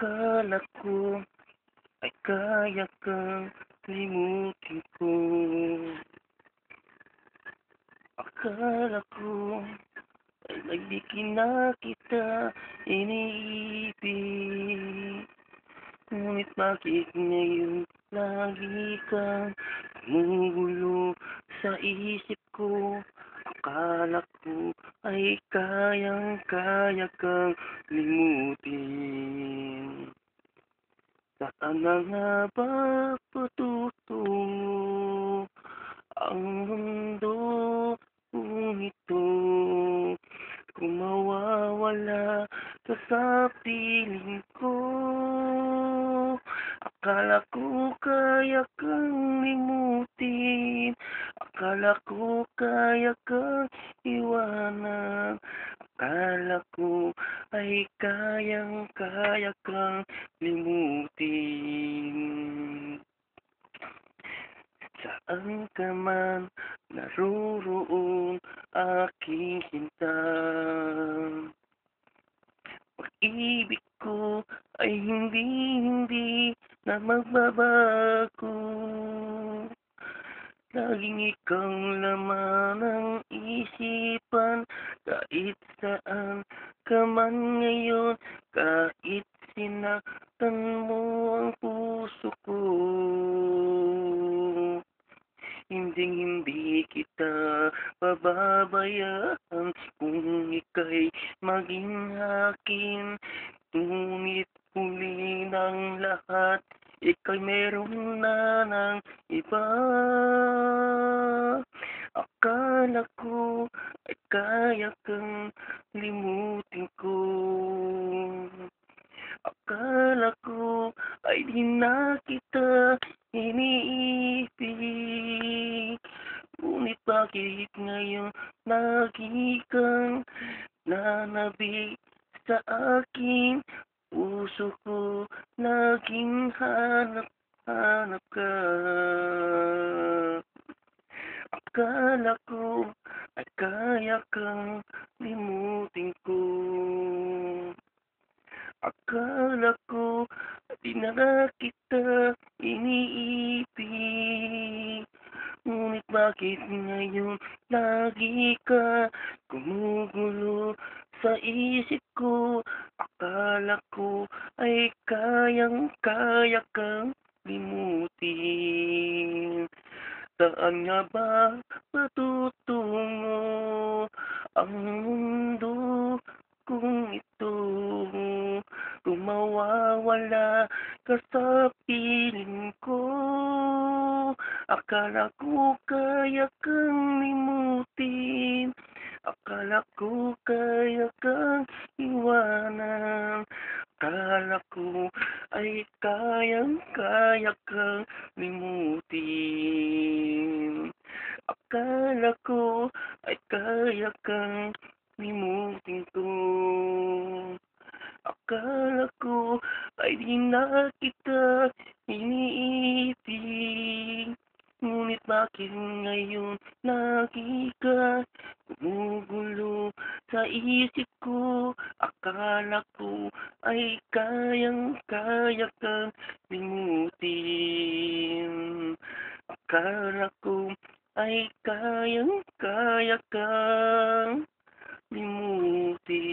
Akala ko ay kaya kang limutin ko. Akala ko ay di kita iniibig. Ngunit bakit ngayon lagi kang gumugulo sa isip ko? Akala ko ay kayang-kaya kang limutin. Saan na nga ba patutungo ang mundo kung ito? Kung mawawala ka sa piling ko, akala ko kaya kang limutin, akala ko kaya kang iwanan, akala ko ay kayang-kaya kang limutin. Saan ka man naroroon, aking sinta. Pag-ibig ko ay hindi na magbabago. Laging ikaw laman ng isipan, kahit saan ka man ngayon, kahit sinaktan mo ang puso ko. Hinding-hindi kita pababayaan kung ika'y maging akin. Ngunit huli ng lahat, ika'y meron na ng iba. Akala ko ay kaya kang limutin ko. Akala ko ay di na kita iniibig. Ngunit bakit ngayon lagi kang nanabik sa akin? Puso ko laging hanap ka. Akala ko ay kaya kang limutin ko. Akala ko di na kita iniibig. Ngunit bakit ngayon lagi ka gumugulo sa isip ko? Akala ko ay kayang-kaya kang limutin. Saan nga ba patutungo ang mundo kung ito? Kung mawawala ka sa piling ko, akala ko kaya kang limutin, akala ko kaya kang iwanan, akala ko ay kayang-kaya kang limutin. Akala ko ay kaya kang limutin ko. Akala ko ay di na kita iniibig. Ngunit bakit ngayon lagi ka gumugulo sa isip ko? Akala ko ay kayang-kaya kang limutin. Akala ko ay kayang-kaya kang limutin.